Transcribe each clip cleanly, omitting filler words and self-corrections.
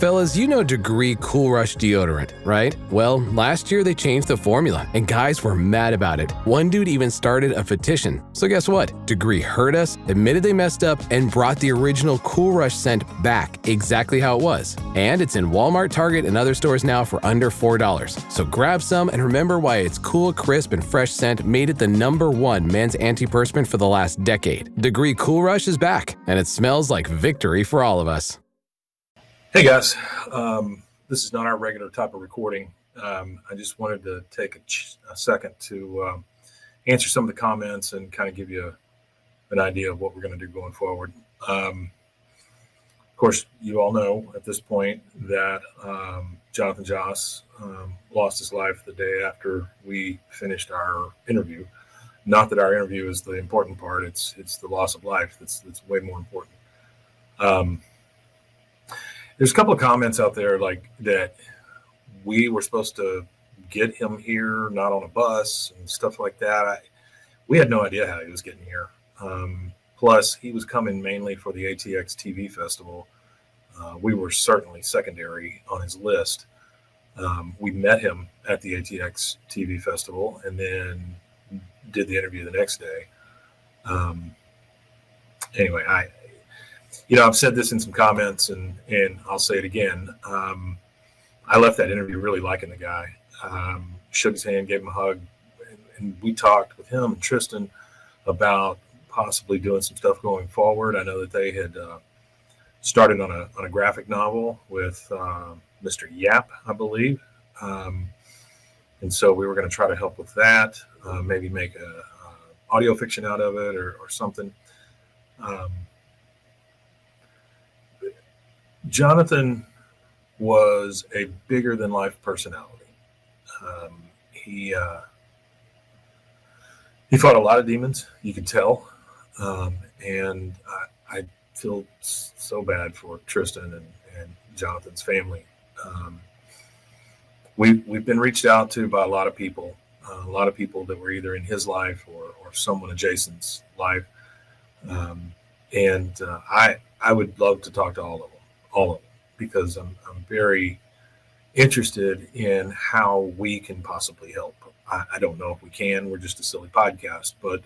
Fellas, you know Degree Cool Rush deodorant, right? Well, last year they changed the formula, and guys were mad about it. One dude even started a petition. So guess what? Degree heard us, admitted they messed up, and brought the original Cool Rush scent back exactly how it was. And it's in Walmart, Target, and other stores now for under $4. So grab some and remember why its cool, crisp, and fresh scent made it the #1 men's antiperspirant for the last decade. Degree Cool Rush is back, and it smells like victory for all of us. Hey guys, this is not our regular type of recording. I just wanted to take a second to answer some of the comments and kind of give you an idea of what we're going to do going forward. Of course, you all know at this point that Jonathan Joss lost his life the day after we finished our interview. Not that our interview is the important part; it's the loss of life that's way more important. There's a couple of comments out there like that we were supposed to get him here, not on a bus and stuff like that. We had no idea how he was getting here. Plus, he was coming mainly for the ATX TV festival. We were certainly secondary on his list. We met him at the ATX TV festival and then did the interview the next day. Anyway, I've said this in some comments and I'll say it again. I left that interview really liking the guy. Shook his hand, gave him a hug, and we talked with him and Tristan about possibly doing some stuff going forward. I know that they had started on a graphic novel with Mr. Yap, I believe. And so we were going to try to help with that, maybe make a audio fiction out of it or something. Jonathan was a bigger than life personality. He fought a lot of demons, you could tell. And I feel so bad for Tristan and Jonathan's family. We've been reached out to by a lot of people that were either in his life or someone adjacent's life. And I would love to talk to all of them, because I'm very interested in how we can possibly help. I don't know if we can. We're just a silly podcast, but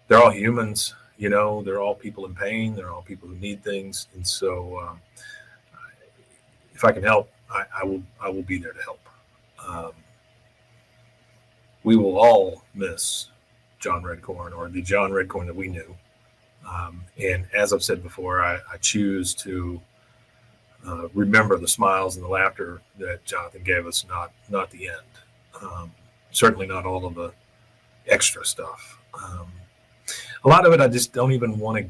they're all humans, they're all people in pain. They're all people who need things. And so if I can help, I will be there to help. We will all miss John Redcorn, or the John Redcorn that we knew. And as I've said before, I choose to remember the smiles and the laughter that Jonathan gave us, not the end. Certainly not all of the extra stuff. A lot of it I just don't even want to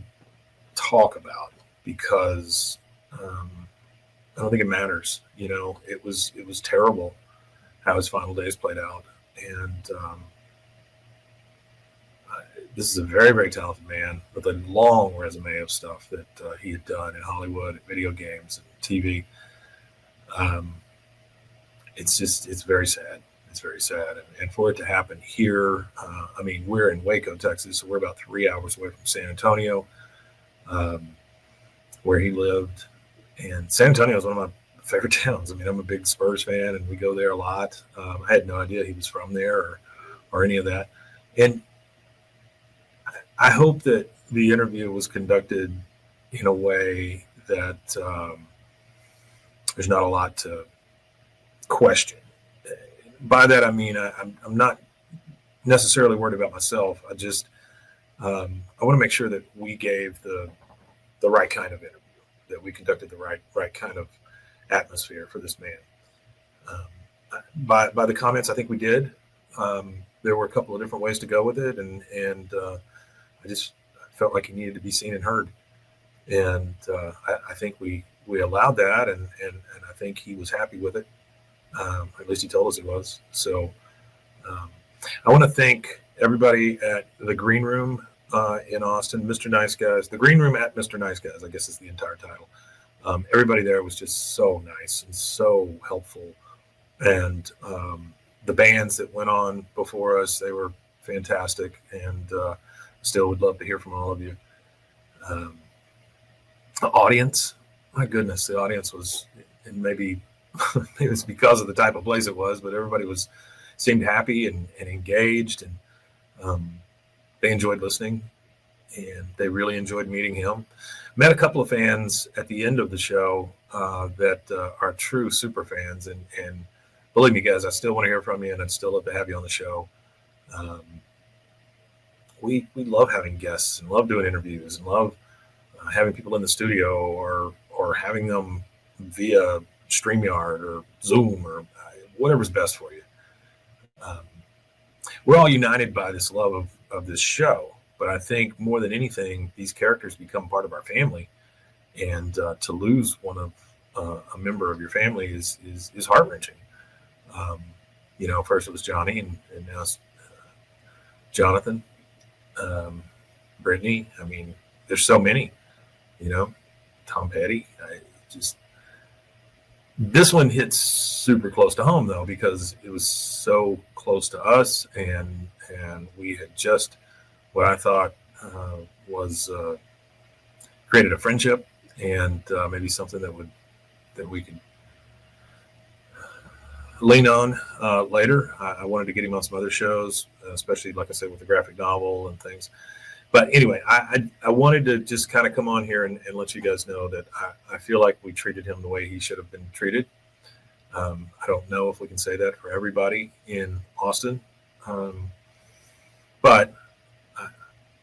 talk about because I don't think it matters. It was terrible how his final days played out. And this is a very, very talented man with a long resume of stuff that he had done in Hollywood, video games, and TV. It's very sad. It's very sad. And for it to happen here, we're in Waco, Texas, so we're about 3 hours away from San Antonio, where he lived. And San Antonio is one of my favorite towns. I'm a big Spurs fan, and we go there a lot. I had no idea he was from there or any of that. And I hope that the interview was conducted in a way that there's not a lot to question. By that, I mean, I'm not necessarily worried about myself. I just, I want to make sure that we gave the right kind of interview, that we conducted the right kind of atmosphere for this man. By the comments, I think we did. There were a couple of different ways to go with it, and I just felt like he needed to be seen and heard. And I think we allowed that, and I think he was happy with it. At least he told us he was. So I want to thank everybody at the Green Room in Austin, Mr. Nice Guys. The Green Room at Mr. Nice Guys, I guess is the entire title. Everybody there was just so nice and so helpful. And the bands that went on before us, they were fantastic. And still would love to hear from all of you. The audience, my goodness, the audience was, and maybe it was because of the type of place it was, but everybody seemed happy and engaged, and they enjoyed listening, and they really enjoyed meeting him. Met a couple of fans at the end of the show that are true super fans, and believe me, guys, I still want to hear from you, and I'd still love to have you on the show. We love having guests and love doing interviews and love having people in the studio or having them via StreamYard or Zoom or whatever's best for you. We're all united by this love of this show, but I think more than anything, these characters become part of our family, and to lose one of a member of your family is heart-wrenching. First it was Johnny, and now it's Jonathan, Brittany. I mean, there's so many. Tom Petty. This one hits super close to home though, because it was so close to us, and we had just what I thought was created a friendship, and maybe something that we could lean on later. I wanted to get him on some other shows, especially like I said with the graphic novel and things. But anyway, I wanted to just kind of come on here and let you guys know that I feel like we treated him the way he should have been treated. I don't know if we can say that for everybody in Austin, but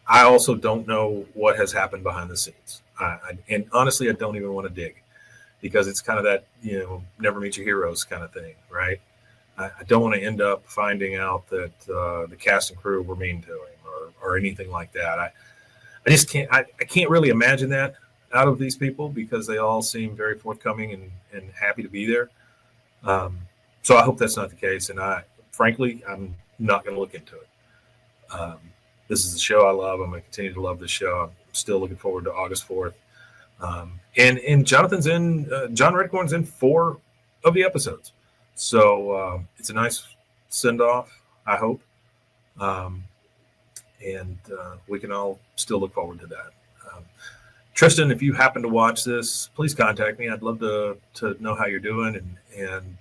I also don't know what has happened behind the scenes. And honestly, I don't even want to dig, because it's kind of that, never meet your heroes kind of thing, right? I don't want to end up finding out that the cast and crew were mean to him or anything like that. I just can't. I can't really imagine that out of these people, because they all seem very forthcoming and happy to be there. So I hope that's not the case. And frankly, I'm not going to look into it. This is a show I love. I'm going to continue to love this show. I'm still looking forward to August 4th. And Jonathan's John Redcorn's in 4 of the episodes. So it's a nice send off, I hope. And we can all still look forward to that. Tristan, if you happen to watch this, please contact me. I'd love to know how you're doing and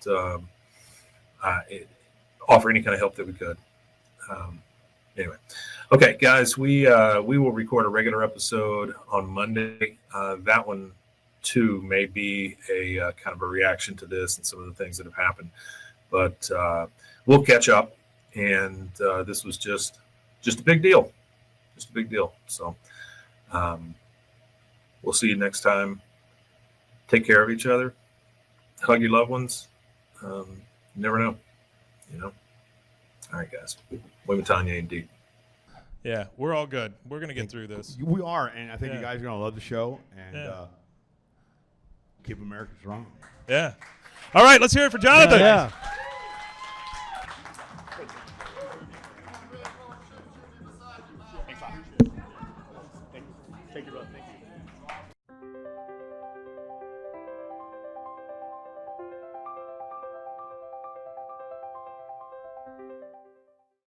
offer any kind of help that we could. Anyway, okay, guys, we will record a regular episode on Monday. That one too may be a kind of a reaction to this and some of the things that have happened, but we'll catch up. And this was just a big deal, So we'll see you next time. Take care of each other. Hug your loved ones. You never know, All right, guys. Tanya, indeed. Yeah, we're all good. We're going to get through this. We are, and I think you guys are going to love the show, and keep America strong. Yeah. All right, let's hear it for Jonathan. Yeah.